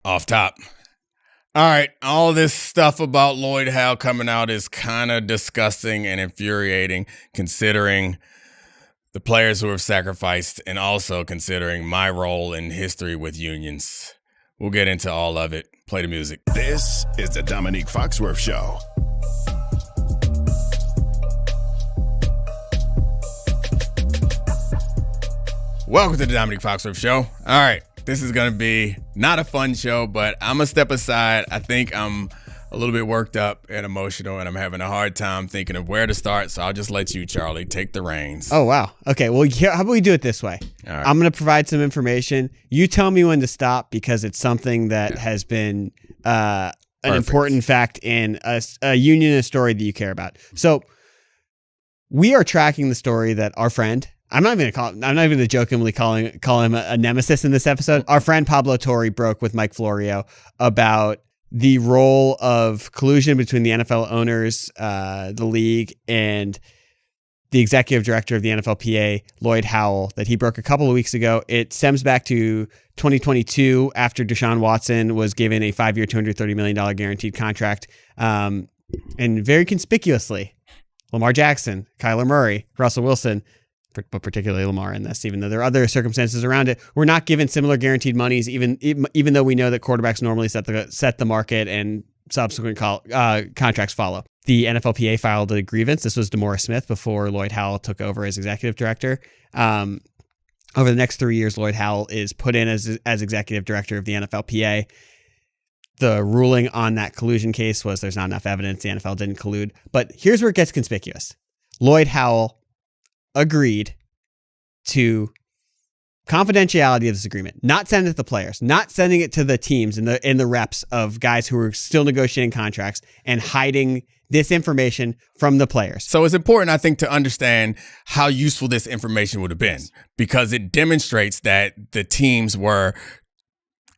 Off top. All right, all this stuff about Lloyd Howe coming out is kind of disgusting and infuriating, considering the players who have sacrificed and also considering my role in history with unions. We'll get into all of it. Play the music. This is the Domonique Foxworth Show. Welcome to the Domonique Foxworth Show. All right, this is going to be not a fun show, but I'm going to step aside. I think I'm a little bit worked up and emotional, and I'm having a hard time thinking of where to start, so I'll just let you, Charlie, take the reins. Oh, wow. Okay, well, how about we do it this way? All right. I'm going to provide some information. You tell me when to stop because it's something that has been an important fact in a union and a story that you care about. So we are tracking the story that our friend... I'm not even going to jokingly call him a nemesis in this episode. Our friend Pablo Torre broke with Mike Florio about the role of collusion between the NFL owners, the league, and the executive director of the NFLPA, Lloyd Howe, that he broke a couple of weeks ago. It stems back to 2022 after Deshaun Watson was given a 5-year, $230 million guaranteed contract. And very conspicuously, Lamar Jackson, Kyler Murray, Russell Wilson, but particularly Lamar in this, even though there are other circumstances around it, we're not given similar guaranteed monies, even though we know that quarterbacks normally set the market and subsequent contracts follow. The NFLPA filed a grievance. This was DeMaurice Smith before Lloyd Howe took over as executive director. Over the next 3 years, Lloyd Howe is put in as executive director of the NFLPA. The ruling on that collusion case was there's not enough evidence. The NFL didn't collude. But here's where it gets conspicuous. Lloyd Howe agreed to confidentiality of this agreement, not send it to the players, not sending it to the teams and the reps of guys who were still negotiating contracts, and hiding this information from the players. So it's important, I think, to understand how useful this information would have been, because it demonstrates that the teams were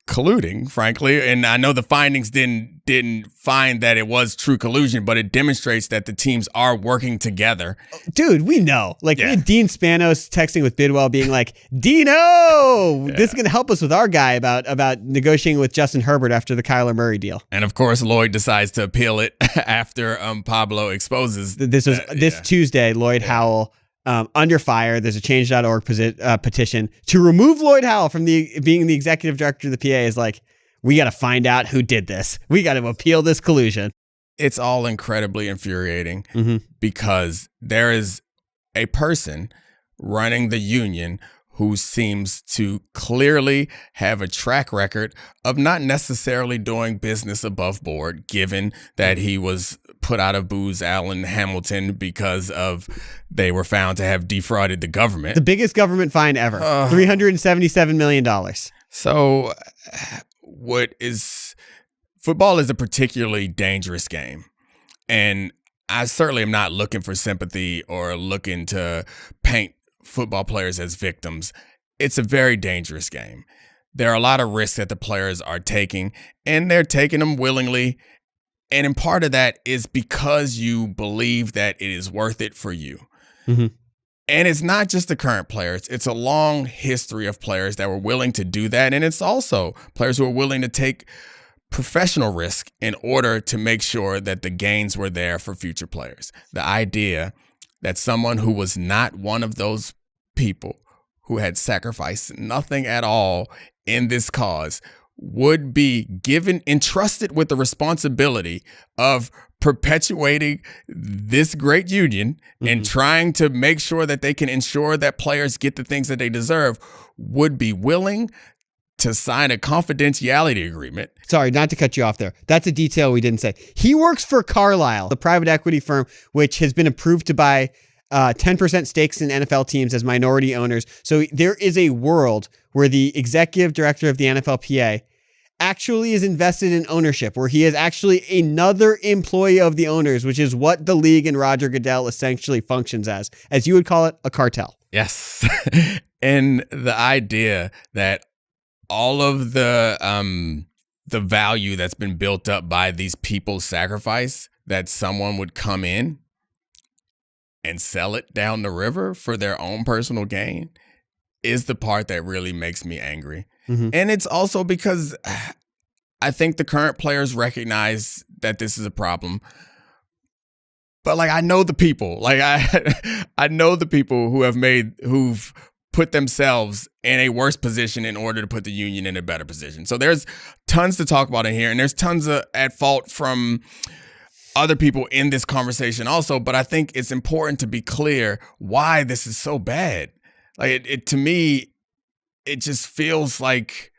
colluding, frankly, and I know the findings didn't find that it was true collusion, but it demonstrates that the teams are working together. Dude, we know. We had Dean Spanos texting with Bidwell being like, Dino, this is going to help us with our guy about negotiating with Justin Herbert after the Kyler Murray deal. And of course, Lloyd decides to appeal it after Pablo exposes. This Tuesday, Lloyd Howe, under fire. There's a change.org petition to remove Lloyd Howe from being the executive director of the PA. Is like, we got to find out who did this. We got to appeal this collusion. It's all incredibly infuriating because there is a person running the union who seems to clearly have a track record of not necessarily doing business above board, given that he was put out of Booz Allen Hamilton because they were found to have defrauded the government. The biggest government fine ever, $377 million. So football is a particularly dangerous game. And I certainly am not looking for sympathy or looking to paint football players as victims. It's a very dangerous game. There are a lot of risks that the players are taking, and they're taking them willingly. And in part of that is because you believe that it is worth it for you. Mm-hmm. And it's not just the current players. It's a long history of players that were willing to do that. And it's also players who are willing to take professional risk in order to make sure that the gains were there for future players. The idea that someone who was not one of those people who had sacrificed nothing at all in this cause would be entrusted with the responsibility of perpetuating this great union and trying to make sure that they can ensure that players get the things that they deserve, would be willing to sign a confidentiality agreement. Sorry, not to cut you off there. That's a detail we didn't say. He works for Carlyle, the private equity firm, which has been approved to buy 10% stakes in NFL teams as minority owners. So there is a world where the executive director of the NFLPA actually is invested in ownership, where he is actually another employee of the owners, which is what the league and Roger Goodell essentially functions as you would call it, a cartel. Yes. And the idea that all of the value that's been built up by these people's sacrifice, that someone would come in and sell it down the river for their own personal gain, is the part that really makes me angry. Mm-hmm. And it's also because I think the current players recognize that this is a problem. But like, I know the people, like I know the people who've put themselves in a worse position in order to put the union in a better position. So there's tons to talk about in here, and there's tons at fault from other people in this conversation also. But I think it's important to be clear why this is so bad. Like it to me, it just feels like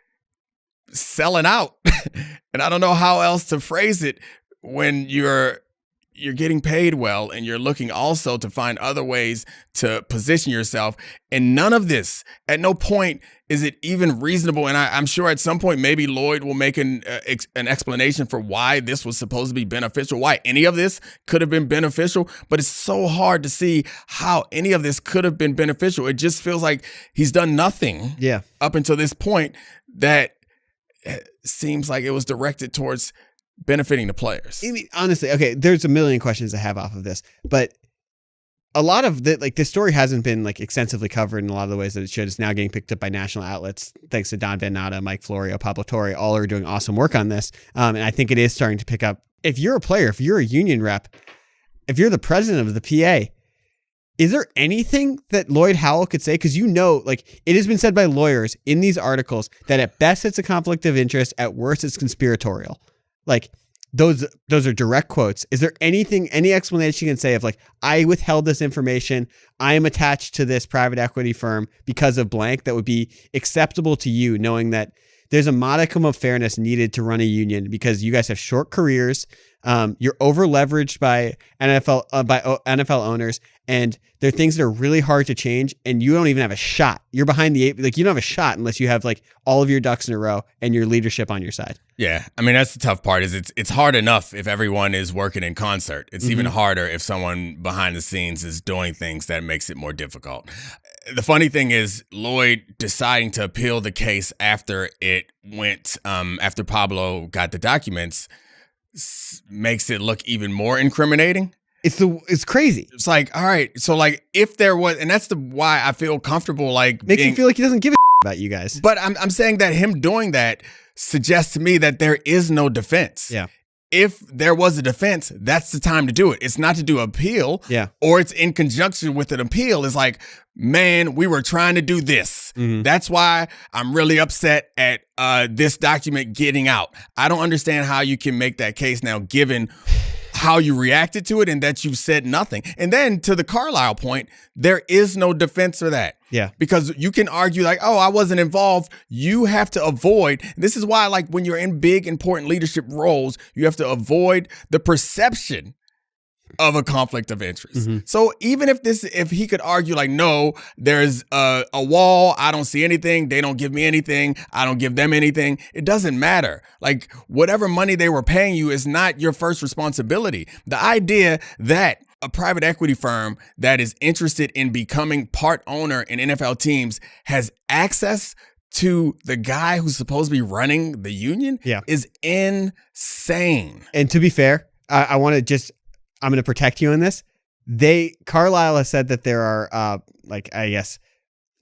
selling out. And I don't know how else to phrase it when you're getting paid well and you're looking also to find other ways to position yourself. And none of this, at no point is it even reasonable. And I'm sure at some point maybe Lloyd will make an explanation for why this was supposed to be beneficial, why any of this could have been beneficial. But it's so hard to see how any of this could have been beneficial. It just feels like he's done nothing up until this point that seems like it was directed towards benefiting the players. I mean, honestly, okay, there's a million questions I have off of this, but a lot of this story hasn't been like extensively covered in a lot of the ways that it should. It's now getting picked up by national outlets, thanks to Don Van Natta, Mike Florio, Pablo Torre, all are doing awesome work on this. And I think it is starting to pick up. If you're a player, if you're a union rep, if you're the president of the PA, is there anything that Lloyd Howell could say? Because like it has been said by lawyers in these articles that at best it's a conflict of interest, at worst it's conspiratorial. Like those are direct quotes. Is there any explanation you can say of like, I withheld this information, I am attached to this private equity firm because of blank, that would be acceptable to you, knowing that there's a modicum of fairness needed to run a union because you guys have short careers, you're over leveraged by NFL owners, and there are things that are really hard to change, and you don't even have a shot. You're behind the eight, like you don't have a shot unless you have like all of your ducks in a row and your leadership on your side. Yeah, I mean that's the tough part. Is it's hard enough if everyone is working in concert. It's even harder if someone behind the scenes is doing things that makes it more difficult. The funny thing is Lloyd deciding to appeal the case after it went, after Pablo got the documents, makes it look even more incriminating. It's crazy. It's like, all right, so like if there was, and that's why I feel comfortable like makes you feel like he doesn't give a about you guys. But I'm saying that him doing that suggests to me that there is no defense. Yeah. If there was a defense, that's the time to do it. It's not to do appeal. Yeah. Or it's in conjunction with an appeal. It's like, man, we were trying to do this. That's why I'm really upset at this document getting out. I don't understand how you can make that case now, given how you reacted to it and that you said nothing. And then to the Carlisle point, there is no defense for that. Yeah. Because you can argue like, oh, I wasn't involved. You have to avoid. This is why, like, when you're in big, important leadership roles, you have to avoid the perception of a conflict of interest. So even if he could argue like, no, there's a wall, I don't see anything, they don't give me anything, I don't give them anything, it doesn't matter. Like, whatever money they were paying you is not your first responsibility. The idea that a private equity firm that is interested in becoming part owner in NFL teams has access to the guy who's supposed to be running the union is insane. And to be fair, I'm going to protect you on this. Carlisle has said that there are,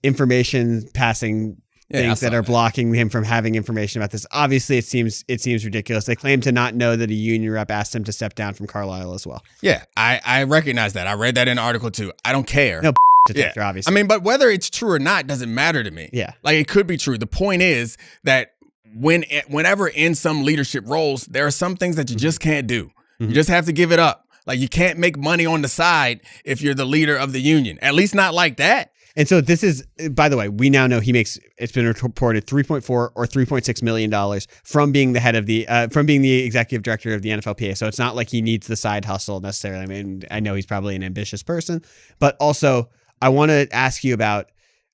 information passing things that are blocking him from having information about this. Obviously, it seems ridiculous. They claim to not know that a union rep asked him to step down from Carlisle as well. Yeah, I recognize that. I read that in the article too. I don't care. No, detector, obviously. I mean, but whether it's true or not doesn't matter to me. Yeah. Like, it could be true. The point is that whenever in some leadership roles, there are some things that you just can't do. You just have to give it up. Like, you can't make money on the side if you're the leader of the union. At least not like that. And so this is, by the way, we now know it's been reported $3.4 or $3.6 million from being the head of from being the executive director of the NFLPA. So it's not like he needs the side hustle necessarily. I mean, I know he's probably an ambitious person, but also I want to ask you about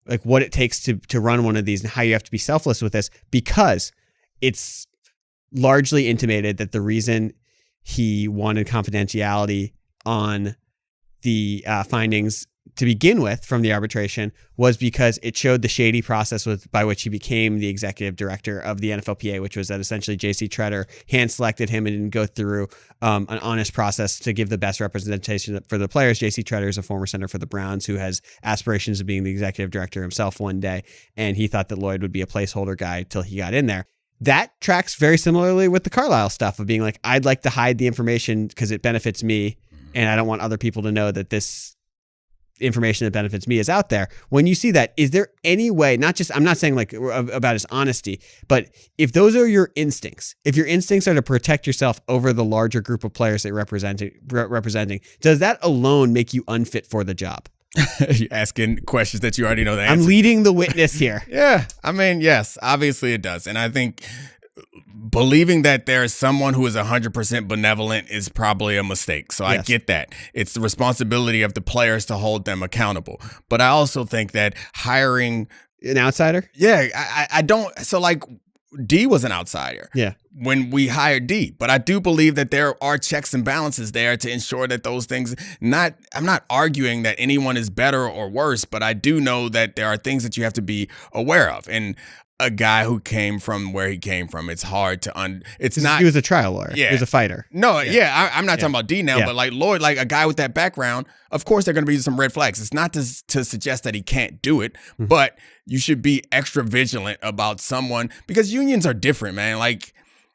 like what it takes to run one of these and how you have to be selfless with this, because it's largely intimated that the reason he wanted confidentiality on the findings to begin with from the arbitration was because it showed the shady process by which he became the executive director of the NFLPA, which was that essentially J.C. Tretter hand-selected him and didn't go through an honest process to give the best representation for the players. J.C. Tretter is a former center for the Browns who has aspirations of being the executive director himself one day, and he thought that Lloyd would be a placeholder guy till he got in there. that tracks very similarly with the Carlisle stuff of being like, I'd like to hide the information because it benefits me, and I don't want other people to know that this information that benefits me is out there. When you see that, is there any way, I'm not saying like about his honesty, but if those are your instincts, if your instincts are to protect yourself over the larger group of players that you're representing, does that alone make you unfit for the job? You're asking questions that you already know the answer. I'm leading the witness here. Yeah. I mean, yes, obviously it does. And I think believing that there is someone who is 100% benevolent is probably a mistake. So yes. I get that. It's the responsibility of the players to hold them accountable. But I also think that hiring an outsider. Yeah. I don't. So like D was an outsider. Yeah. When we hired D, but I do believe that there are checks and balances there to ensure that those things I'm not arguing that anyone is better or worse, but I do know that there are things that you have to be aware of. And a guy who came from where he came from, it's hard to he was a trial lawyer. Yeah. He was a fighter. No, I'm not talking about D now, but like Lloyd, like a guy with that background, of course there are going to be some red flags. It's not to suggest that he can't do it, but you should be extra vigilant about someone, because unions are different, man. Like,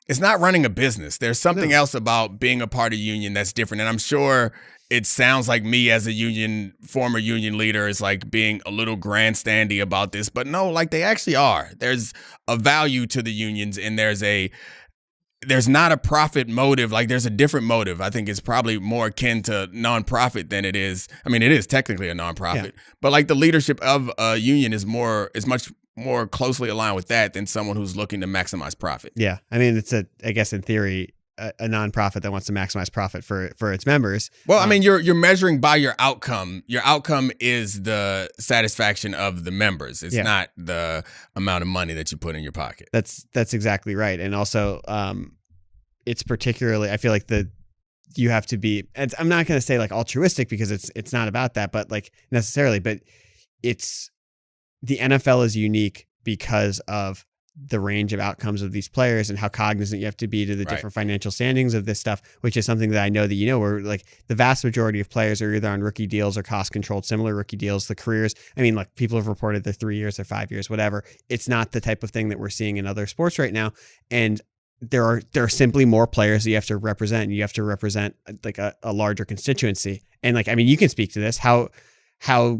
it's not running a business. There's something else about being a part of a union that's different. And I'm sure it sounds like me as a former union leader is like being a little grandstandy about this, but no, like they actually are. There's a value to the unions, and there's not a profit motive. Like, there's a different motive. I think it's probably more akin to nonprofit than it is. I mean, it is technically a nonprofit, but like the leadership of a union is much more closely aligned with that than someone who's looking to maximize profit. Yeah. I mean, it's I guess in theory, a nonprofit that wants to maximize profit for its members. Well, I mean, you're measuring by your outcome. Your outcome is the satisfaction of the members. It's not the amount of money that you put in your pocket. That's exactly right. And also, it's particularly, I feel like you have to be, and I'm not going to say like altruistic, because it's not about that, but like necessarily, but the NFL is unique because of the range of outcomes of these players and how cognizant you have to be to the different financial standings of this stuff, which is something that I know that you know, where like the vast majority of players are either on rookie deals or cost controlled, similar rookie deals. The careers, I mean, like people have reported they're 3 years or 5 years, whatever. It's not the type of thing that we're seeing in other sports right now. And there are simply more players that you have to represent, and you have to represent like a larger constituency. And like, I mean, you can speak to this, how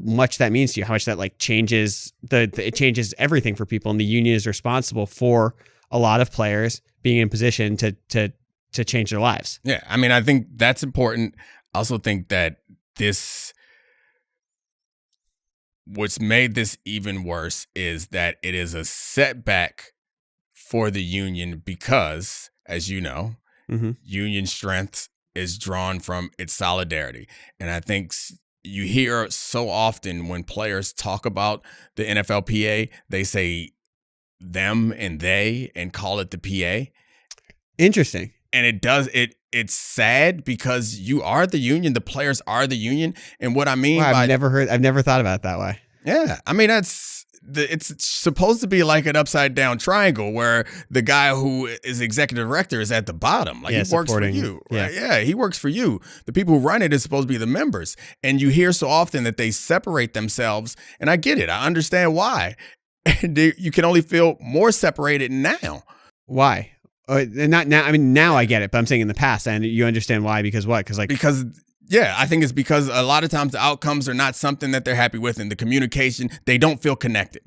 much that means to you, how much that like changes it changes everything for people. And the union is responsible for a lot of players being in position to change their lives. Yeah. I mean, I think that's important. I also think that what's made this even worse is that it is a setback for the union because, as you know, union strength is drawn from its solidarity. And I think you hear so often when players talk about the NFLPA, they say them and they and call it the PA. Interesting. And it's sad because you are the union, the players are the union. And what I mean I've never thought about it that way. Yeah. I mean, it's supposed to be like an upside down triangle where the guy who is executive director is at the bottom. Like, he works for you. Right? Yeah, he works for you. The people who run it is supposed to be the members. And you hear so often that they separate themselves. And I get it. I understand why. And you can only feel more separated now. Why? Not now. I mean, now I get it, but I'm saying in the past, and you understand why, because what? Because yeah, I think it's because a lot of times the outcomes are not something that they're happy with, and the communication, they don't feel connected.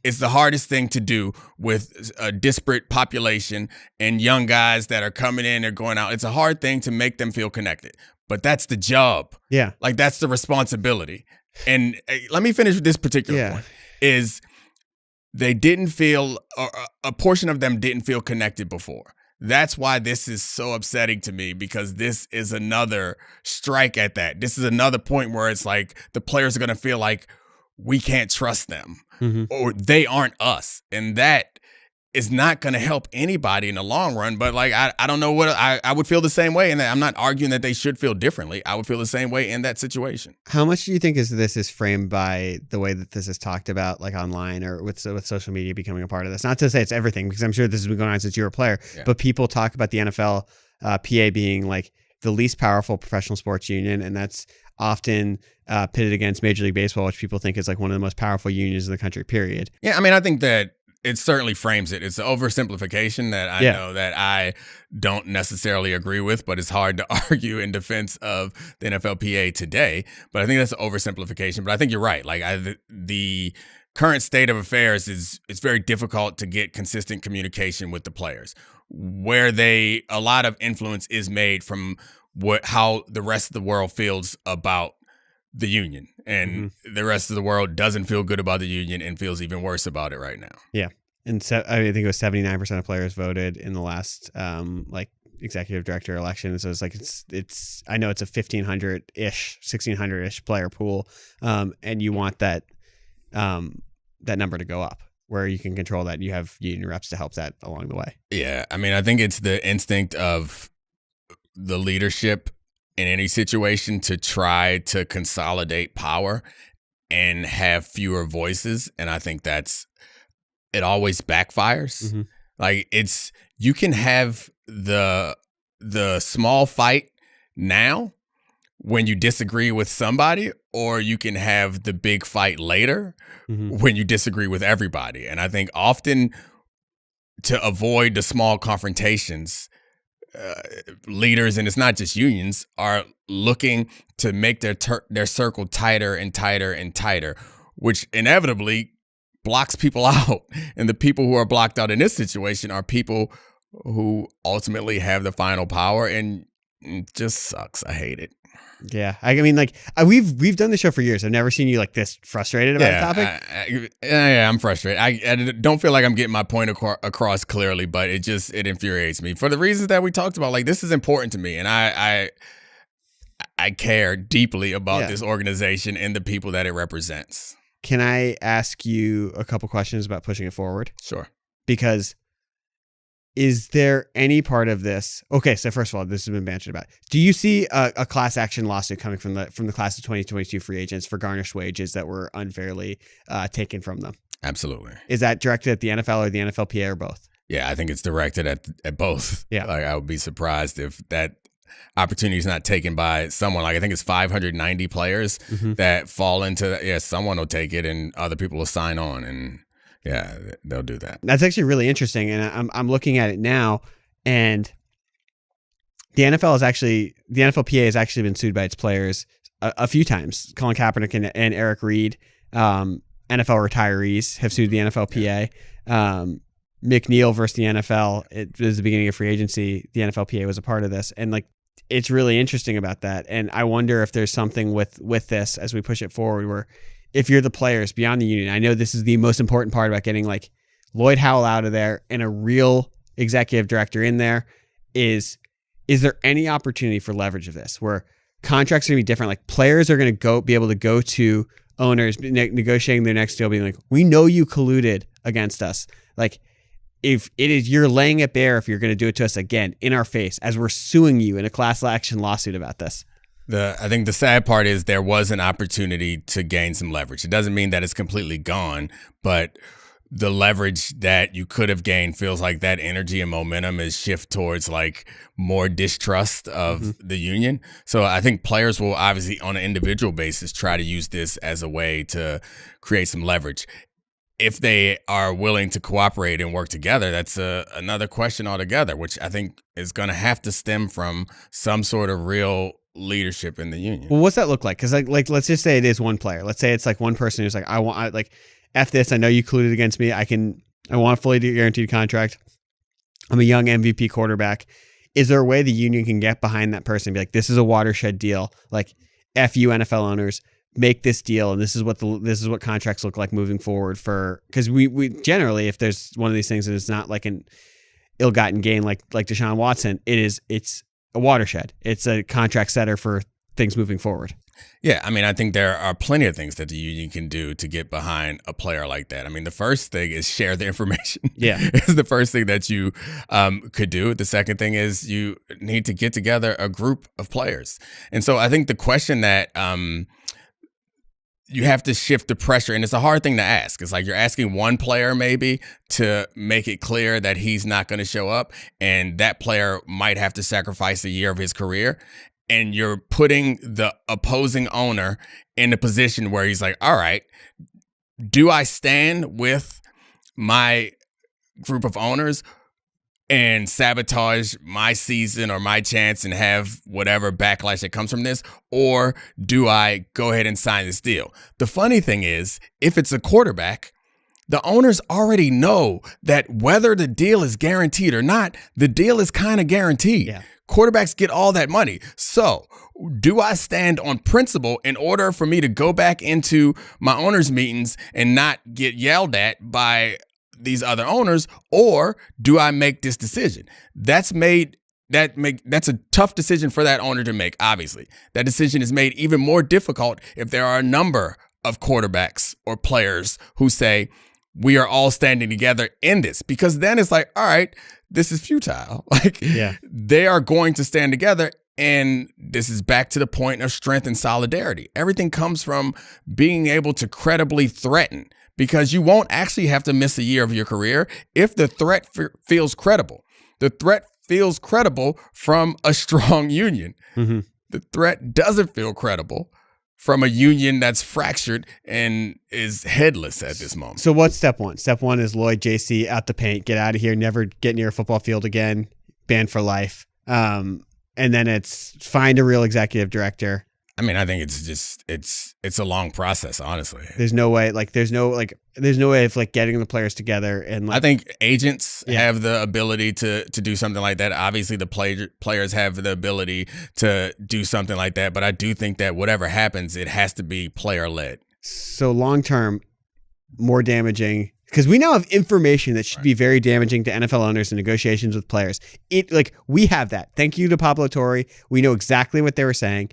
It's the hardest thing to do with a disparate population and young guys that are coming in or going out. It's a hard thing to make them feel connected, but that's the job. Yeah. Like, that's the responsibility. And let me finish with this particular point is they didn't feel, or a portion of them didn't feel connected before. That's why this is so upsetting to me, because this is another strike at that. This is another point where it's like the players are going to feel like we can't trust them or they aren't us. And that is not going to help anybody in the long run. But like, I don't know what I would feel the same way. And I'm not arguing that they should feel differently. I would feel the same way in that situation. How much do you think this is framed by the way that this is talked about, like online or with social media becoming a part of this? Not to say it's everything, because I'm sure this has been going on since you were a player, but people talk about the NFL PA being like the least powerful professional sports union. And that's often pitted against Major League Baseball, which people think is like one of the most powerful unions in the country, period. Yeah. I mean, I think that it certainly frames it. It's an oversimplification that I know that I don't necessarily agree with, but it's hard to argue in defense of the NFLPA today. But I think that's an oversimplification. But I think you're right. Like the current state of affairs is it's very difficult to get consistent communication with the players, where a lot of influence is made from how the rest of the world feels about the union, and the rest of the world doesn't feel good about the union and feels even worse about it right now. Yeah. And I think it was 79% of players voted in the last executive director election. So it's like it's I know it's a 1,500-ish, 1,600-ish player pool, and you want that number to go up, where you can control that. You have union reps to help that along the way. Yeah, I mean, I think it's the instinct of the leadership in any situation to try to consolidate power and have fewer voices, and I think it always backfires. Like you can have the small fight now when you disagree with somebody, or you can have the big fight later when you disagree with everybody. And I think often, to avoid the small confrontations, leaders, and it's not just unions, are looking to make their circle tighter and tighter and tighter, which inevitably blocks people out. And the people who are blocked out in this situation are people who ultimately have the final power, and it just sucks. I hate it. Yeah, I mean, like we've done the show for years. I've never seen you like this frustrated about the topic. I'm frustrated. I don't feel like I'm getting my point across clearly, but it infuriates me for the reasons that we talked about. Like, this is important to me, and I care deeply about this organization and the people that it represents. Can I ask you a couple questions about pushing it forward? Sure. Because is there any part of this? Okay, so first of all, this has been bantered about. Do you see a class action lawsuit coming from the class of 2022 free agents for garnished wages that were unfairly taken from them? Absolutely. Is that directed at the NFL or the NFLPA or both? Yeah, I think it's directed at both. Yeah. Like, I would be surprised if that opportunity is not taken by someone. Like, I think it's 590 players that fall into that. Yeah, someone will take it and other people will sign on, and yeah, they'll do that. That's actually really interesting, and I'm looking at it now, and the NFLPA has actually been sued by its players a few times. Colin Kaepernick and Eric Reed, NFL retirees, have sued the NFLPA. McNeil versus the NFL. It was the beginning of free agency. The NFLPA was a part of this, and like, it's really interesting about that. And I wonder if there's something with this as we push it forward, where if you're the players beyond the union, I know this is the most important part about getting like Lloyd Howell out of there and a real executive director in there. Is there any opportunity for leverage of this, where contracts are going to be different? Like, players are going to be able to go to owners negotiating their next deal, being like, we know you colluded against us. Like, if it is, you're laying it bare if you're going to do it to us again in our face as we're suing you in a class action lawsuit about this. I think the sad part is there was an opportunity to gain some leverage. It doesn't mean that it's completely gone, but the leverage that you could have gained feels like that energy and momentum is shift towards like more distrust of the union. So I think players will obviously, on an individual basis, try to use this as a way to create some leverage. If they are willing to cooperate and work together, that's another question altogether, which I think is going to have to stem from some sort of real leadership in the union. Well, what's that look like? Because like let's just say it is one player. Let's say it's like one person who's like, F this. I know you colluded against me. I want a fully guaranteed contract. I'm a young MVP quarterback. Is there a way the union can get behind that person and be like, this is a watershed deal? Like, F you NFL owners, make this deal, and this is what contracts look like moving forward. Because we generally, if there's one of these things that is not like an ill-gotten gain like Deshaun Watson, it's a watershed. It's a contract setter for things moving forward. Yeah, I mean, I think there are plenty of things that the union can do to get behind a player like that. I mean, the first thing is share the information. Yeah. It's the first thing that you could do. The second thing is you need to get together a group of players. And so I think the question that you have to shift the pressure, and it's a hard thing to ask. It's like you're asking one player maybe to make it clear that he's not going to show up, and that player might have to sacrifice a year of his career. And you're putting the opposing owner in a position where he's like, all right, do I stand with my group of owners and sabotage my season or my chance and have whatever backlash that comes from this? Or do I go ahead and sign this deal? The funny thing is, if it's a quarterback, the owners already know that whether the deal is guaranteed or not, the deal is kind of guaranteed. Yeah. Quarterbacks get all that money. So do I stand on principle in order for me to go back into my owners' meetings and not get yelled at by these other owners, or do I make this decision? That's a tough decision for that owner to make, obviously. That decision is made even more difficult if there are a number of quarterbacks or players who say, we are all standing together in this, because then it's like, all right, this is futile. Like, they are going to stand together. And this is back to the point of strength and solidarity. Everything comes from being able to credibly threaten, because you won't actually have to miss a year of your career if the threat feels credible. The threat feels credible from a strong union. Mm-hmm. The threat doesn't feel credible from a union that's fractured and is headless at this moment. So what's step one? Step one is Lloyd, JC, out the paint, get out of here, never get near a football field again, banned for life. And then it's find a real executive director. I mean, I think it's a long process, honestly. There's no way of getting the players together. And I think agents have the ability to do something like that. Obviously, the players have the ability to do something like that. But I do think that whatever happens, it has to be player led. So long term, more damaging, because we now have information that should be very damaging to NFL owners in negotiations with players. We have that. Thank you to Pablo Torre. We know exactly what they were saying.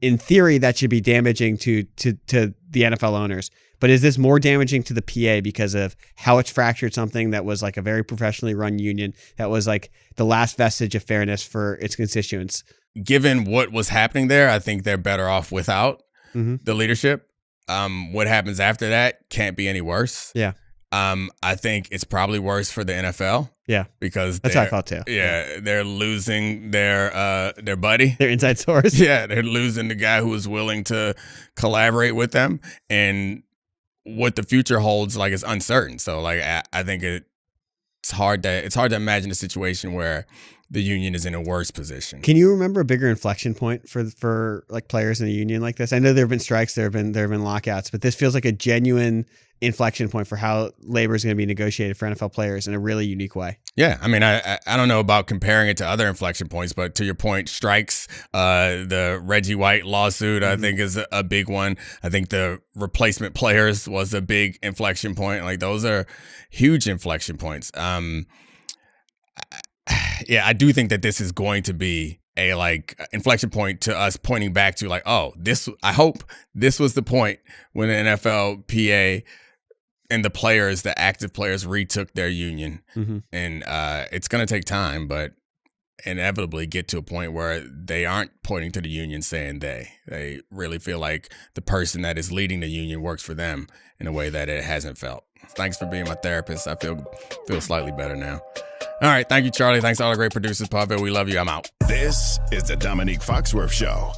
In theory, that should be damaging to the NFL owners. But is this more damaging to the PA because of how it's fractured something that was like a very professionally run union that was like the last vestige of fairness for its constituents? Given what was happening there, I think they're better off without the leadership. What happens after that can't be any worse. Yeah. I think it's probably worse for the NFL. Yeah, because that's how I felt too. Yeah, they're losing their buddy, their inside source. Yeah, they're losing the guy who was willing to collaborate with them, and what the future holds like is uncertain. So like I think it's hard to imagine a situation where the union is in a worse position. Can you remember a bigger inflection point for like players in a union like this? I know there have been strikes, there have been lockouts, but this feels like a genuine inflection point for how labor is going to be negotiated for NFL players in a really unique way. Yeah, I mean, I don't know about comparing it to other inflection points, but to your point, strikes, the Reggie White lawsuit, I think is a big one. I think the replacement players was a big inflection point. Like those are huge inflection points. Yeah, I do think that this is going to be a like inflection point to us pointing back to like, oh, I hope this was the point when the NFLPA and the active players retook their union. And it's going to take time, but inevitably get to a point where they aren't pointing to the union saying they really feel like the person that is leading the union works for them in a way that it hasn't felt. Thanks for being my therapist. I feel slightly better now. All right. Thank you, Charlie. Thanks to all the great producers. Pavel, we love you. I'm out. This is the Domonique Foxworth Show.